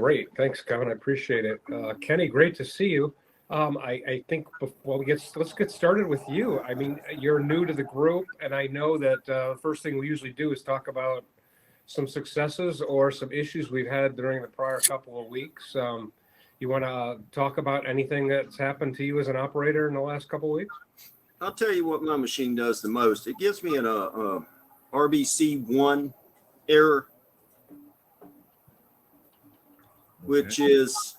great. Thanks, Kevin. I appreciate it. Kenny, great to see you. I think let's get started with you. I mean, you're new to the group, and I know that the first thing we usually do is talk about some successes or some issues we've had during the prior couple of weeks. You want to talk about anything that's happened to you as an operator in the last couple of weeks? I'll tell you what my machine does the most. It gives me an RBC1 error, which is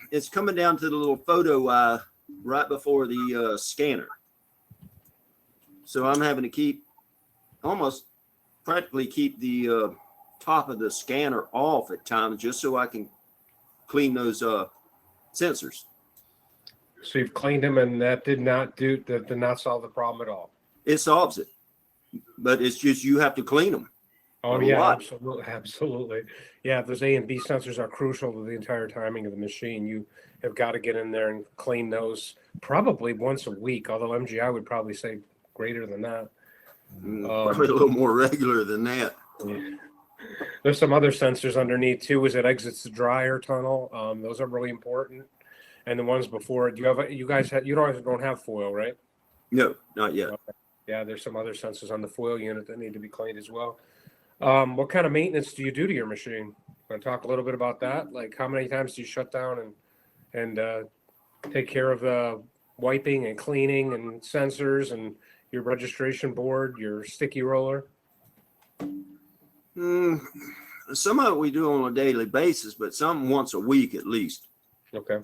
it's coming down to the little photo eye right before the scanner. So I'm having to keep practically keep the top of the scanner off at times just so I can clean those sensors. So you've cleaned them, and that did not solve the problem at all. It solves it, but it's just you have to clean them. Oh yeah, absolutely. Yeah, those A and B sensors are crucial to the entire timing of the machine. You have got to get in there and clean those probably once a week. Although MGI would probably say greater than that. Probably a little more regular than that. Yeah. There's some other sensors underneath too as it exits the dryer tunnel. Those are really important. And the ones before, you don't have foil, right? No, not yet. Okay. Yeah, there's some other sensors on the foil unit that need to be cleaned as well. What kind of maintenance do you do to your machine? Want to talk a little bit about that? Like how many times do you shut down and take care of the wiping and cleaning and sensors and your registration board, your sticky roller? Some of it we do on a daily basis, but some once a week at least. Okay.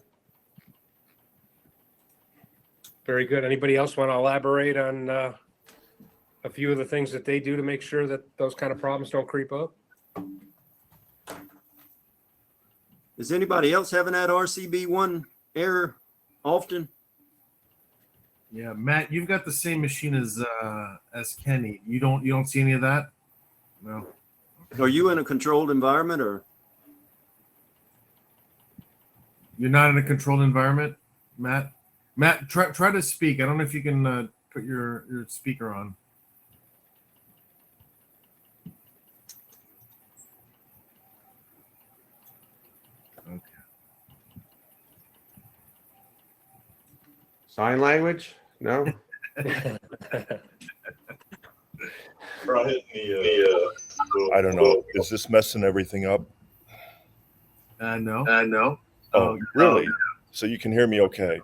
Very good. Anybody else want to elaborate on a few of the things that they do to make sure that those kind of problems don't creep up? Is anybody else having that RCB1 error often? Yeah, Matt, you've got the same machine as Kenny. You don't see any of that? No. Are you in a controlled environment or? You're not in a controlled environment, Matt? Matt, try to speak. I don't know if you can put your speaker on. Okay. Sign language? No. I don't know. Is this messing everything up? No. Oh, really? So you can hear me okay?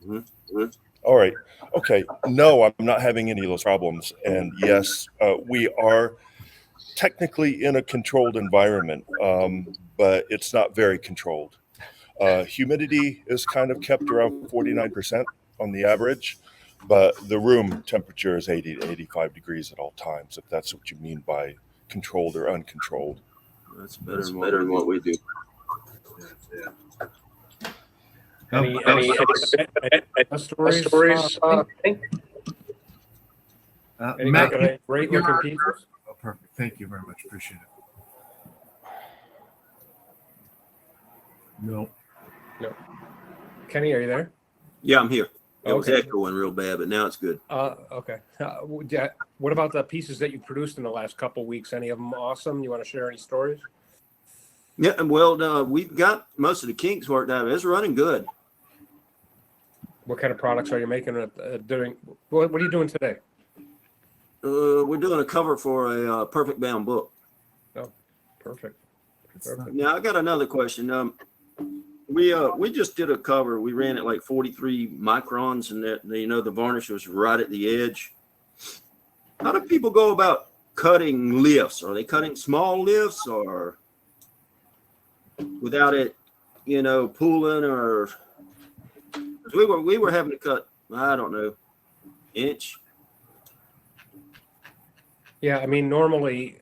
Mm-hmm. All right. Okay. No, I'm not having any of those problems. And yes, we are technically in a controlled environment, but it's not very controlled. Humidity is kind of kept around 49% on the average, but the room temperature is 80 to 85 degrees at all times, if that's what you mean by controlled or uncontrolled. That's better than what we do. Yeah. Any stories? Matt, great looking pieces. Oh, perfect. Thank you very much. Appreciate it. No. Kenny, are you there? Yeah, I'm here. It was Okay. echoing real bad, but now it's good. Okay. What about the pieces that you produced in the last couple weeks? Any of them awesome? You want to share any stories? Yeah, well, we've got most of the kinks worked out. It's running good. What kind of products are you making? Doing? What are you doing today? We're doing a cover for a perfect bound book. Oh, perfect. Now I got another question. We just did a cover. We ran it like 43 microns, and that the varnish was right at the edge. How do people go about cutting lifts? Are they cutting small lifts or without it, pulling or? We were having to cut, I don't know, inch. Yeah, I mean, normally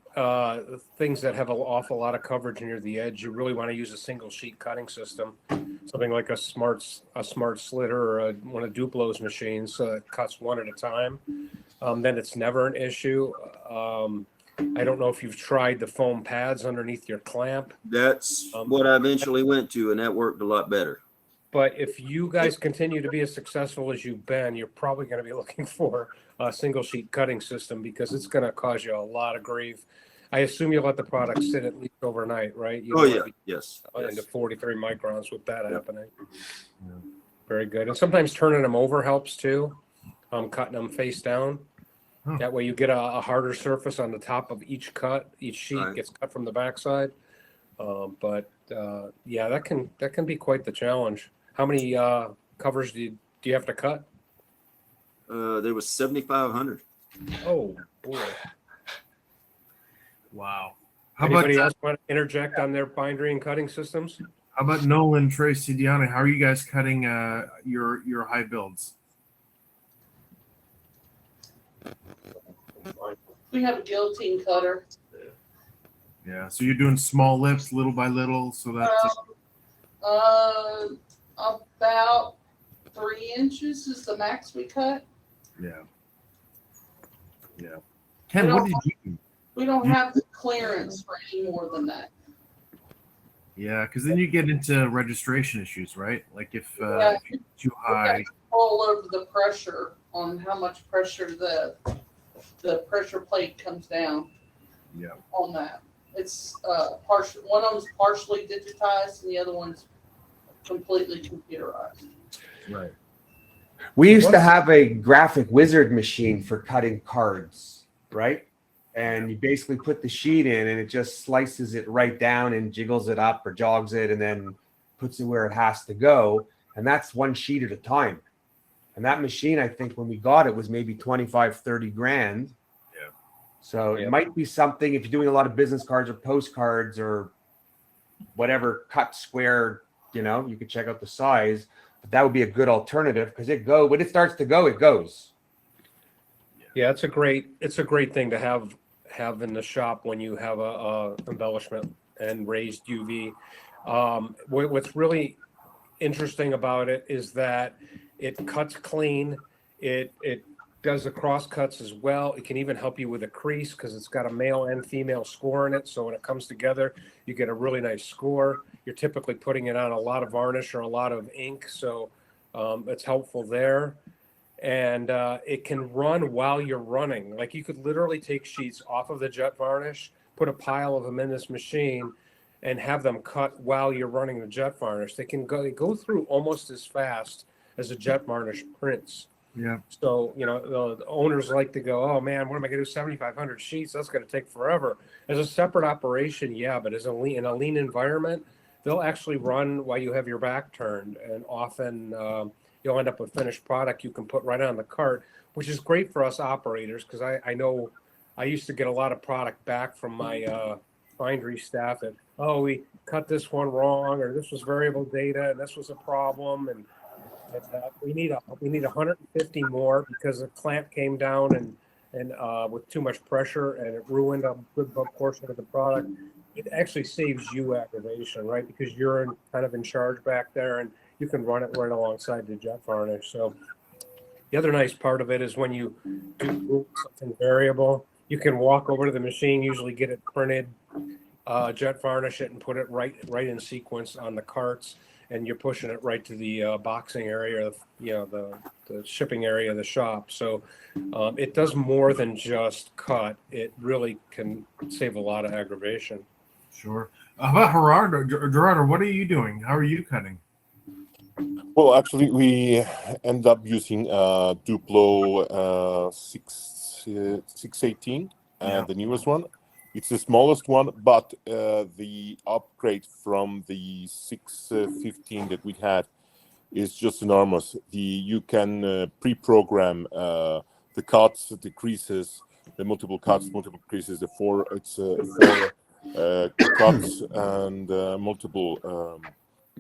things that have an awful lot of coverage near the edge, you really want to use a single sheet cutting system, something like a smart slitter or one of Duplo's machines, so it cuts one at a time. Then it's never an issue. I don't know if you've tried the foam pads underneath your clamp. That's what I eventually went to, and that worked a lot better. But if you guys continue to be as successful as you've been, you're probably going to be looking for a single sheet cutting system because it's going to cause you a lot of grief. I assume you let the product sit at least overnight, right? You Oh don't yeah, wanna be yes. into 43 microns with that Yep. happening. Yeah. Very good. And sometimes turning them over helps too. Cutting them face down. Huh. That way you get a harder surface on the top of each cut. Each sheet Right. gets cut from the backside. Yeah, that can be quite the challenge. How many covers do you have to cut? There was 7,500. Oh boy. Wow. How about Anybody else want to interject on their bindery and cutting systems? Nolan, Tracy, Deanna? How are you guys cutting your high builds? We have a guillotine cutter. Yeah, so you're doing small lips, little by little, so that's About 3 inches is the max we cut. yeah. Ken, what did you do? We don't have the clearance for any more than that. Yeah, because then you get into registration issues, right? Like if Yeah. you're too high. All over the pressure on how much pressure the pressure plate comes down Yeah. on that. It's partial. One of them's partially digitized, and the other one's completely computerized. Right. We used to have a graphic wizard machine for cutting cards, right? And you basically put the sheet in and it just slices it right down and jiggles it up or jogs it and then puts it where it has to go. And that's one sheet at a time. And that machine, I think when we got it was maybe 25, 30 grand. Yeah. So Yeah. it might be something if you're doing a lot of business cards or postcards or whatever cut square, you could check out the size. But that would be a good alternative because when it starts to go, it goes. Yeah, it's a great thing to have in the shop when you have a embellishment and raised UV. What's really interesting about it is that it cuts clean. It does the cross cuts as well. It can even help you with a crease because it's got a male and female score in it. So when it comes together, you get a really nice score. You're typically putting it on a lot of varnish or a lot of ink, so it's helpful there. And it can run while you're running. Like you could literally take sheets off of the jet varnish, put a pile of them in this machine, and have them cut while you're running the jet varnish. They go through almost as fast as a jet varnish prints. Yeah. So, the owners like to go, oh man, what am I going to do? 7,500 sheets? That's going to take forever. As a separate operation, yeah, but in a lean environment, they'll actually run while you have your back turned. And often you'll end up with finished product you can put right on the cart, which is great for us operators because I know I used to get a lot of product back from my bindery staff that, oh, we cut this one wrong or this was variable data and this was a problem. And we need 150 more because the clamp came down and with too much pressure and it ruined a good portion of the product. It actually saves you aggravation, right? Because you're kind of in charge back there and you can run it right alongside the jet varnish. So the other nice part of it is when you do something variable, you can walk over to the machine, usually get it printed, jet varnish it and put it right in sequence on the carts. And you're pushing it right to the boxing area, the shipping area of the shop. So it does more than just cut. It really can save a lot of aggravation. Sure. How about Gerardo, what are you doing? How are you cutting? Well, actually, we end up using Duplo 618, Yeah. the newest one. It's the smallest one, but the upgrade from the 615 that we had is just enormous. You can pre-program the cuts, the creases, the multiple cuts, multiple creases. The four cuts and multiple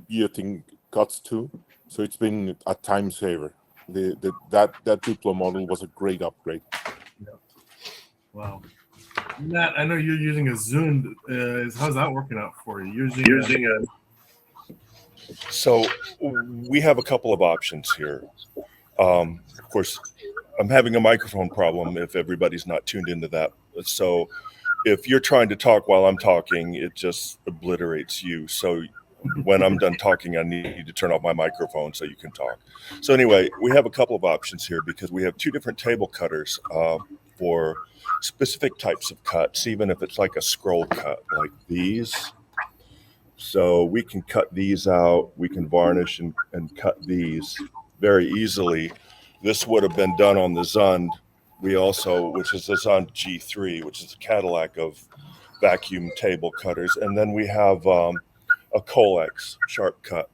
guillotine cuts too. So it's been a time saver. That Duplo model was a great upgrade. Wow. Matt, I know you're using a Zune. How's that working out for you? So we have a couple of options here. Of course, I'm having a microphone problem if everybody's not tuned into that. So if you're trying to talk while I'm talking, it just obliterates you. So when I'm done talking, I need to turn off my microphone so you can talk. So anyway, we have a couple of options here because we have two different table cutters. for specific types of cuts, even if it's like a scroll cut like these. So we can cut these out, we can varnish and cut these very easily. This would have been done on the Zund. We also, which is the Zund G3, which is a Cadillac of vacuum table cutters. And then we have a Colex sharp cut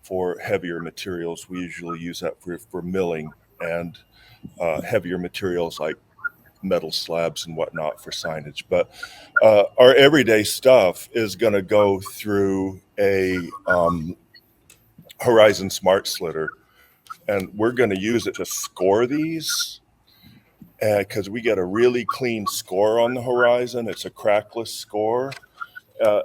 for heavier materials. We usually use that for milling and heavier materials like metal slabs and whatnot for signage. But our everyday stuff is going to go through a Horizon Smart Slitter, and we're going to use it to score these because we get a really clean score on the Horizon. It's a crackless score.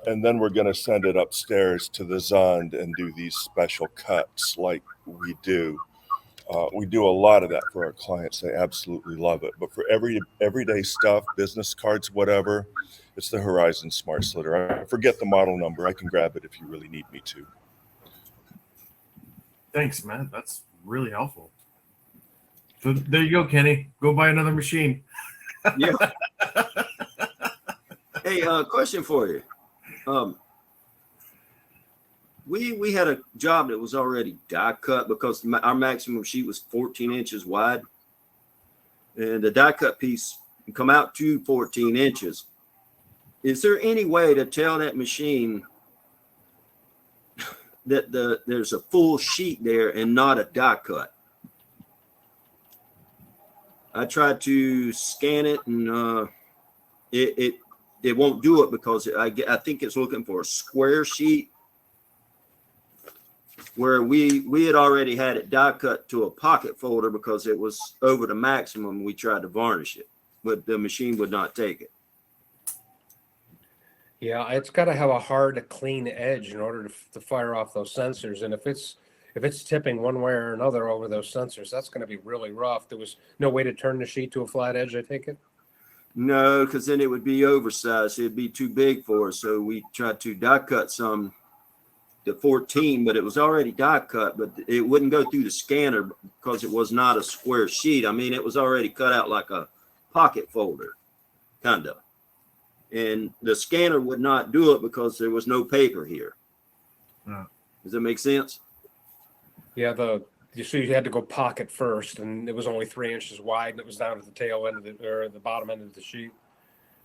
And then we're going to send it upstairs to the Zund and do these special cuts like we do. We do a lot of that for our clients. They absolutely love it. But for everyday stuff, business cards, whatever, it's the Horizon Smart Slitter. I forget the model number. I can grab it if you really need me to. Thanks, Matt. That's really helpful. So there you go, Kenny. Go buy another machine. Yeah. Hey, question for you. We had a job that was already die cut because our maximum sheet was 14 inches wide, and the die cut piece can come out to 14 inches. Is there any way to tell that machine that there's a full sheet there and not a die cut? I tried to scan it, and it won't do it because I think it's looking for a square sheet, where we had already had it die cut to a pocket folder because it was over the maximum. We tried to varnish it, but the machine would not take it. Yeah, it's got to have a hard, clean edge in order to fire off those sensors. And if it's tipping one way or another over those sensors, that's going to be really rough. There was no way to turn the sheet to a flat edge, I take it? No, because then it would be oversized. It'd be too big for us. So we tried to die cut some to 14, but it was already die cut, but it wouldn't go through the scanner because it was not a square sheet. I mean, it was already cut out like a pocket folder, kind of. And the scanner would not do it because there was no paper here. Does that make sense? Yeah, so you had to go pocket first, and it was only 3 inches wide, and it was down at the tail end of the bottom end of the sheet.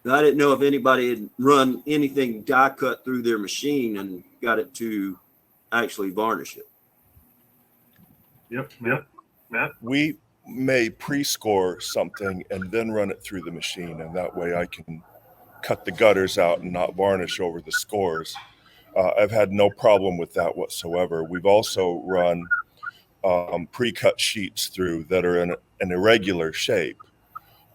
I didn't know if anybody had run anything die cut through their machine and got it to actually varnish it. Yep. Matt? We may pre-score something and then run it through the machine, and that way I can cut the gutters out and not varnish over the scores. I've had no problem with that whatsoever. We've also run pre-cut sheets through that are in an irregular shape.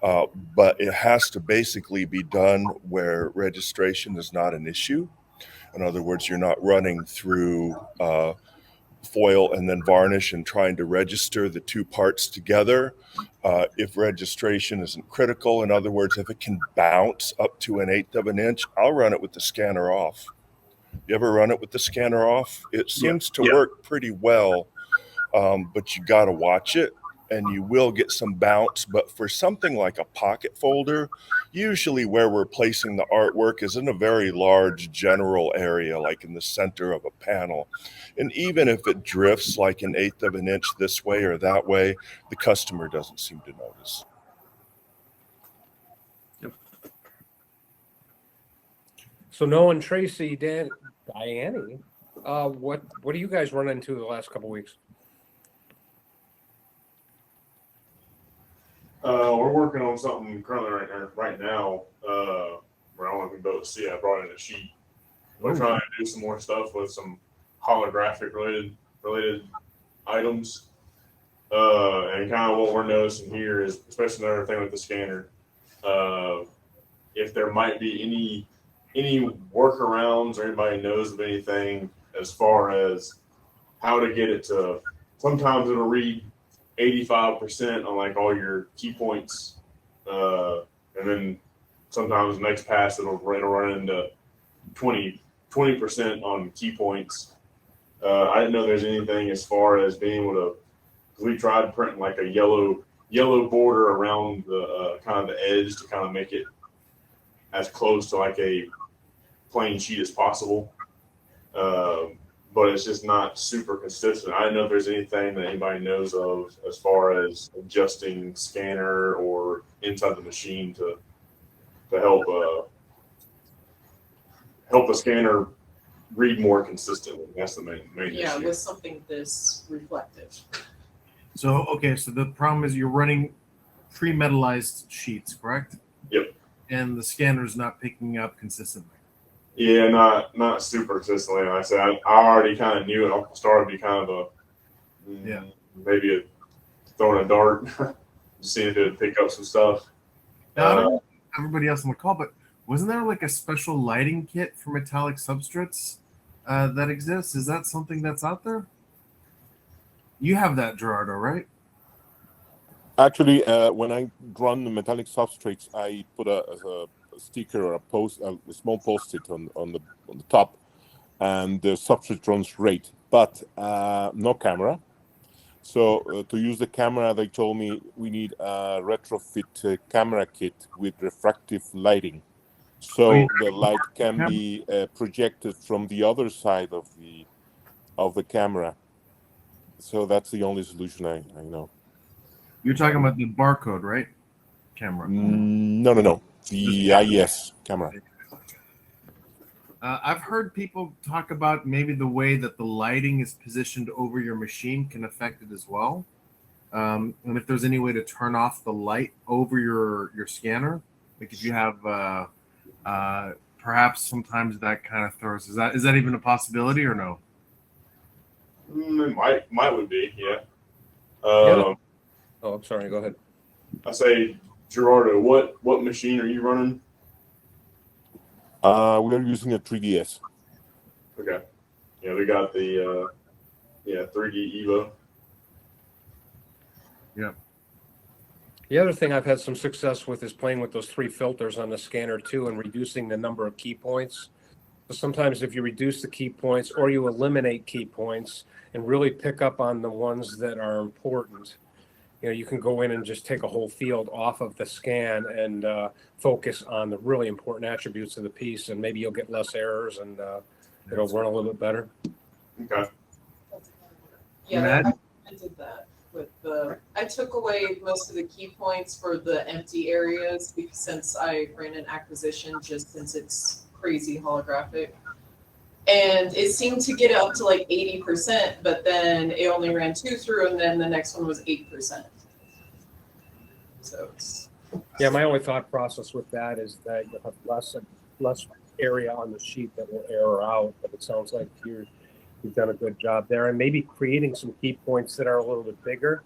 But it has to basically be done where registration is not an issue. In other words, you're not running through foil and then varnish and trying to register the two parts together. If registration isn't critical, in other words, if it can bounce up to 1/8 of an inch, I'll run it with the scanner off. You ever run it with the scanner off? It seems to work pretty well, but you got to watch it. And you will get some bounce. But for something like a pocket folder, usually where we're placing the artwork is in a very large general area, like in the center of a panel. And even if it drifts like 1/8 of an inch this way or that way, the customer doesn't seem to notice. So knowing Tracy, Diane, what do you guys run into the last couple of weeks? We're working on something currently right now. Where I don't know if you'll be able to see. I brought in a sheet. We're trying to do some more stuff with some holographic related items. And kind of what we're noticing here is, especially another thing with the scanner, if there might be any workarounds or anybody knows of anything as far as how to get it to. Sometimes it'll read 85% on like all your key points, and then sometimes the next pass it'll run into 20% on key points. I didn't know there's anything as far as being able to, because we tried printing like a yellow yellow border around the kind of the edge to kind of make it as close to like a plain sheet as possible. But it's just not super consistent. I don't know if there's anything that anybody knows of as far as adjusting scanner or inside the machine to help help the scanner read more consistently. That's the main Yeah, issue. with something this reflective. So okay, so the problem is you're running pre-metallized sheets, correct? Yep. And the scanner's not picking up consistently. Yeah, not super consistently. Like I said, I already kind of knew it off the start to be kind of a maybe throwing a dart, just seeing if it would pick up some stuff. Now, I don't know everybody else on the call, but wasn't there like a special lighting kit for metallic substrates that exists? Is that something that's out there? You have that, Gerardo, right? Actually, when I run the metallic substrates, I put a sticker or a small post-it on the top, and the substrate runs great, but no camera. So to use the camera, they told me we need a retrofit camera kit with refractive lighting, so the light can be projected from the other side of the camera. So that's the only solution I know. You're talking about the barcode, right? Camera. No. The IES camera. I've heard people talk about maybe the way that the lighting is positioned over your machine can affect it as well. And if there's any way to turn off the light over your scanner, like if you have perhaps sometimes that kind of throws. Is that even a possibility or no? It might would be, yeah. Oh, I'm sorry. Go ahead. I say, Gerardo, what machine are you running? We're using a 3DS. Okay. Yeah, we got the 3D Evo. Yeah. The other thing I've had some success with is playing with those 3 filters on the scanner too, and reducing the number of key points. So sometimes if you reduce the key points or you eliminate key points and really pick up on the ones that are important, you can go in and just take a whole field off of the scan and focus on the really important attributes of the piece, and maybe you'll get less errors and it'll run a little bit better. Okay. Yeah, I did that with I took away most of the key points for the empty areas because since I ran an acquisition, just since it's crazy holographic. And it seemed to get up to like 80%, but then it only ran 2 through, and then the next one was 8%. So it's My only thought process with that is that you'll have less area on the sheet that will error out, but it sounds like you've done a good job there, and maybe creating some key points that are a little bit bigger,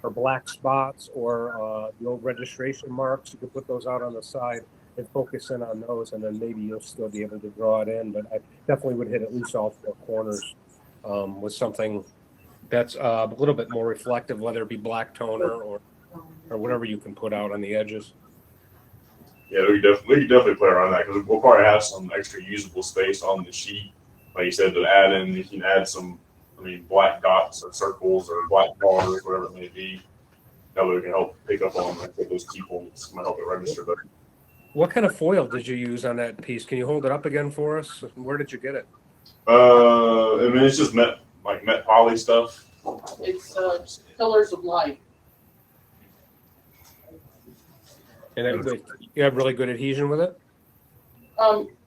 or black spots, or the old registration marks. You can put those out on the side and focus in on those, and then maybe you'll still be able to draw it in. But I definitely would hit at least all 4 corners with something that's a little bit more reflective, whether it be black toner or whatever you can put out on the edges. Yeah, we can definitely play around that because we'll probably have some extra usable space on the sheet. Like you said, to add in, you can add some, black dots or circles or black bars, whatever it may be. That way we can help pick up on those key points. Might help it register better. What kind of foil did you use on that piece? Can you hold it up again for us? Where did you get it? It's just met poly stuff. It's Pillars of Light. And you have really good adhesion with it?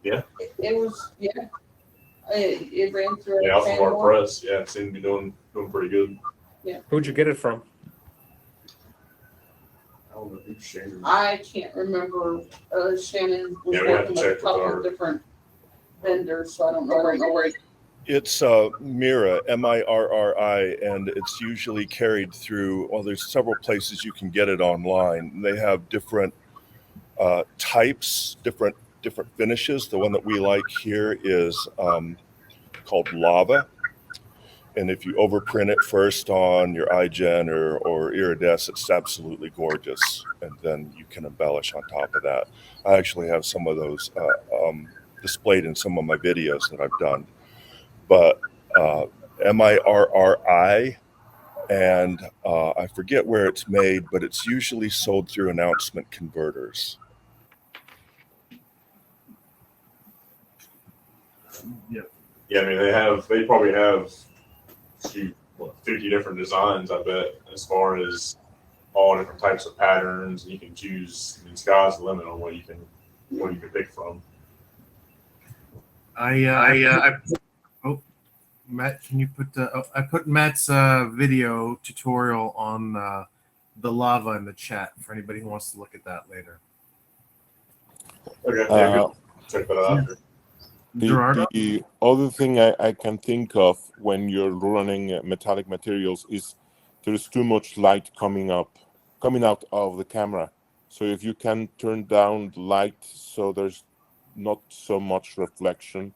Yeah. It was, it ran through. Yeah, off of our press. Yeah, it seemed to be doing pretty good. Who'd you get it from? I don't know who's Shannon. I can't remember. Shannon was Yeah, we have to working with check a with couple our- of different vendors, so I don't know where. It's Mira, MIRRI, and it's usually carried through, there's several places you can get it online. They have different types, different finishes. The one that we like here is called Lava. And if you overprint it first on your iGen or Iridescent, it's absolutely gorgeous. And then you can embellish on top of that. I actually have some of those displayed in some of my videos that I've done. But MIRRI and I forget where it's made, but it's usually sold through announcement converters. Yeah. Yeah, I mean they probably have 50 different designs, I bet, as far as all different types of patterns. You can choose. I mean, sky's the limit on what you can pick from. Oh, Matt, can you put I put Matt's video tutorial on the lava in the chat for anybody who wants to look at that later. Okay, yeah, good. Check that out after. Gerardo? The other thing I can think of when you're running metallic materials is there's too much light coming out of the camera. So if you can turn down the light so there's not so much reflection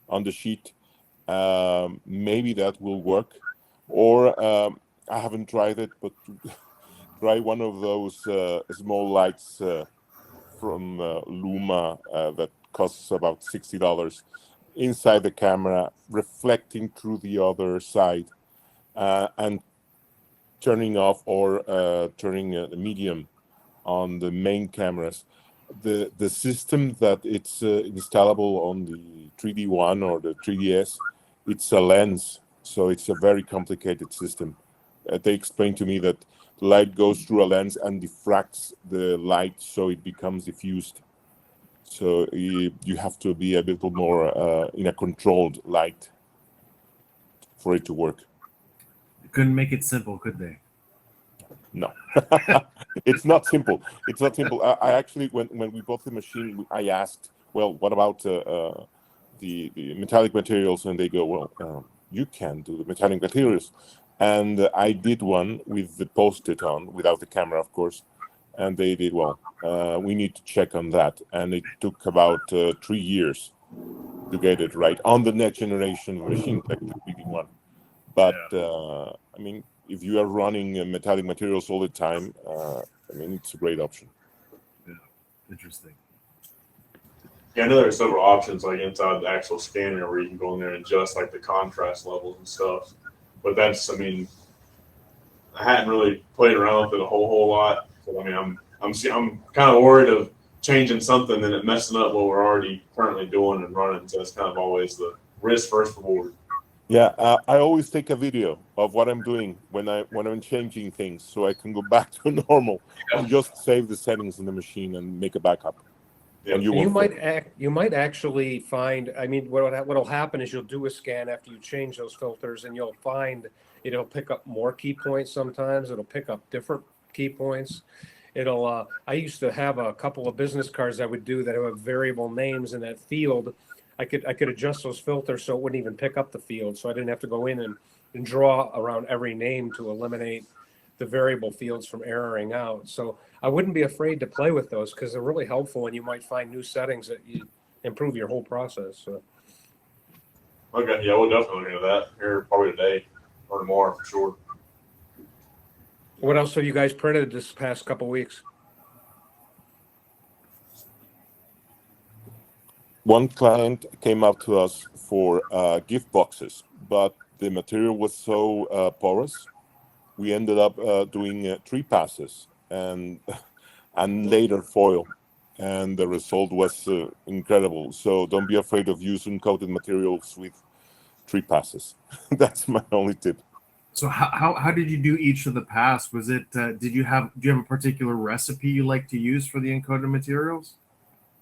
on the sheet, maybe that will work. Or I haven't tried it, but try one of those small lights from Luma that costs about $60 inside the camera, reflecting through the other side, and turning off or turning the medium on the main cameras. The system that it's installable on the 3D1 or the 3DS, it's a lens, so it's a very complicated system. They explained to me that the light goes through a lens and diffracts the light so it becomes diffused. So you have to be a little more in a controlled light for it to work. They couldn't make it simple, could they? No, it's not simple. It's not simple. I actually, when we bought the machine, I asked, well, what about the metallic materials? And they go, well, you can do the metallic materials. And I did one with the post-it on, without the camera, of course. And they did, well, we need to check on that. And it took about 3 years to get it right on the next generation of machine, like the 3D1. But, I mean, if you are running metallic materials all the time, I mean, it's a great option. Yeah, interesting. Yeah, I know there's several options like inside the actual scanner where you can go in there and adjust like the contrast levels and stuff. But that's, I mean, I hadn't really played around with it a whole lot. So, I mean, I'm kind of worried of changing something and it messing up what we're already currently doing and running. So that's kind of always the risk versus reward. Yeah, I always take a video of what I'm doing when I'm changing things, so I can go back to normal and just save the settings in the machine and make a backup. Yeah. And You might actually find. I mean, what'll happen is you'll do a scan after you change those filters, and you'll find it'll pick up more key points. Sometimes it'll pick up different key points. It'll. I used to have a couple of business cards I would do that have variable names in that field. I could adjust those filters so it wouldn't even pick up the field, so I didn't have to go in and draw around every name to eliminate the variable fields from erroring out. So I wouldn't be afraid to play with those because they're really helpful, and you might find new settings that you improve your whole process. So. Okay, yeah, we'll definitely look into that here probably today or tomorrow for sure. What else have you guys printed this past couple weeks? one client came up to us for gift boxes, but the material was so porous, we ended up doing 3 passes and later foil, and the result was incredible. So don't be afraid of using coated materials with 3 passes. That's my only tip. So how did you do each of the pass? Was it do you have a particular recipe you like to use for the encoded materials?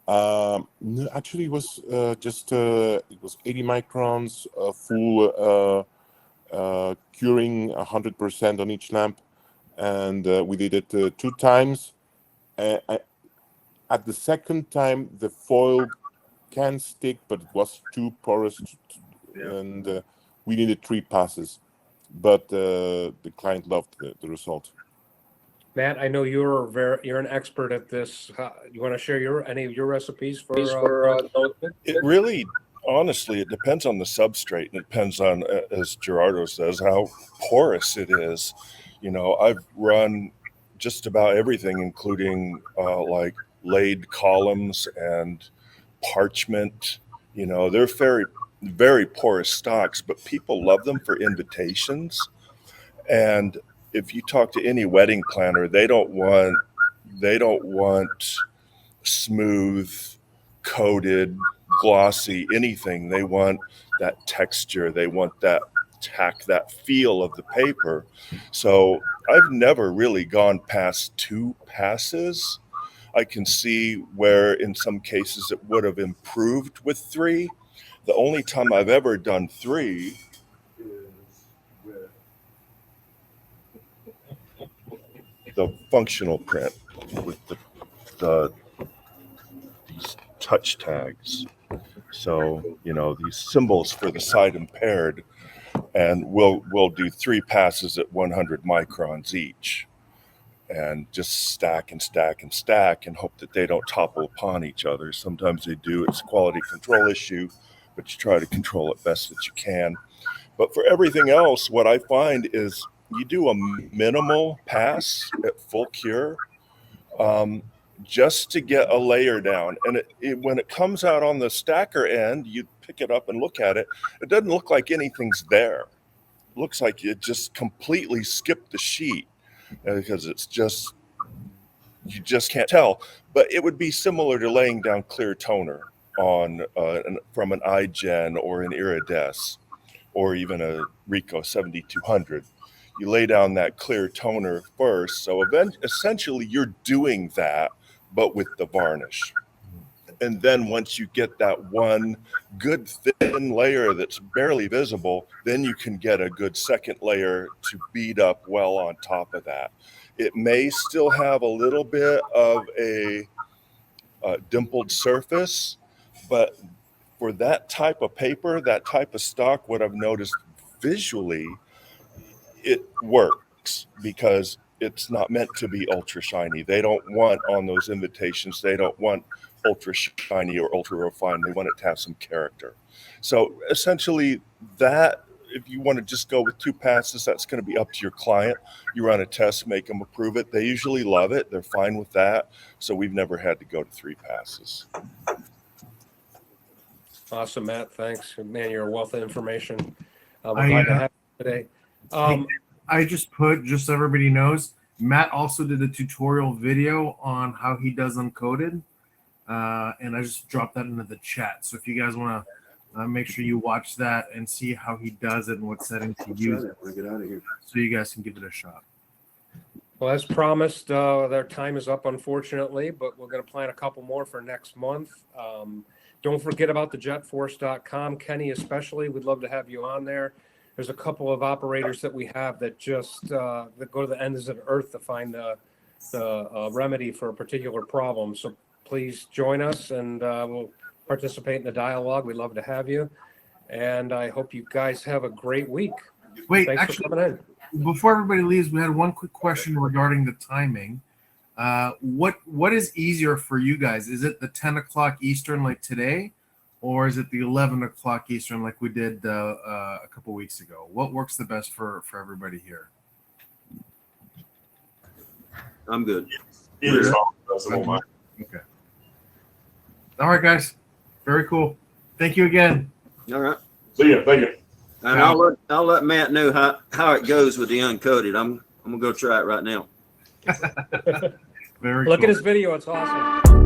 No, actually, it was just it was 80 microns, full curing 100% on each lamp, and we did it 2 times. At the second time, the foil can stick, but it was too porous, and we needed 3 passes. But the client loved the result. Matt, I know you're an expert at this. You want to share any of your recipes for? It really, honestly, it depends on the substrate, and it depends on, as Gerardo says, how porous it is. You know, I've run just about everything, including like laid columns and parchment. You know, they're very, very porous stocks, but people love them for invitations. And if you talk to any wedding planner, they don't want smooth, coated, glossy anything. They want that texture. They want that tack, that feel of the paper. So I've never really gone past 2 passes. I can see where in some cases it would have improved with 3. The only time I've ever done 3 is with the functional print with these touch tags. So, these symbols for the sight impaired, and we'll do 3 passes at 100 microns each, and just stack and stack and stack and hope that they don't topple upon each other. Sometimes they do. It's a quality control issue, but you try to control it best that you can. But for everything else, what I find is you do a minimal pass at full cure, just to get a layer down. And when it comes out on the stacker end, you pick it up and look at it. It doesn't look like anything's there. It looks like you just completely skipped the sheet because you just can't tell. But it would be similar to laying down clear toner on from an iGen or an Irides or even a Ricoh 7200. You lay down that clear toner first. So essentially you're doing that, but with the varnish. And then once you get that one good thin layer that's barely visible, then you can get a good second layer to bead up well on top of that. It may still have a little bit of a dimpled surface, but for that type of paper, that type of stock, what I've noticed visually, it works because it's not meant to be ultra shiny. They don't want on those invitations, they don't want ultra shiny or ultra refined. They want it to have some character. So essentially that, if you want to just go with 2 passes, that's going to be up to your client. You run a test, make them approve it. They usually love it. They're fine with that. So we've never had to go to 3 passes. Awesome, Matt. Thanks. Man, you're a wealth of information. We're glad to have you today. I just put, just so everybody knows, Matt also did a tutorial video on how he does uncoded. And I just dropped that into the chat. So if you guys want to make sure you watch that and see how he does it and what settings he uses, Get out of here. so you guys can give it a shot. Well, as promised, their time is up, unfortunately, but we're going to plan a couple more for next month. Don't forget about the JETforce.com. Kenny, especially, we'd love to have you on there. There's a couple of operators that we have that just that go to the ends of the earth to find the remedy for a particular problem. So please join us, and we'll participate in the dialogue. We'd love to have you. And I hope you guys have a great week. Wait, Thanks actually, for coming in. before everybody leaves, we had one quick question regarding the timing. What is easier for you guys? Is it the 10 o'clock Eastern like today, or is it the 11 o'clock Eastern like we did a couple weeks ago? What works the best for everybody here? I'm good. Either song. Okay. All right, guys. Very cool. Thank you again. All right. See ya. Thank you. And I'll let Matt know how it goes with the uncoded. I'm gonna go try it right now. Very Look cool. at his video. It's awesome.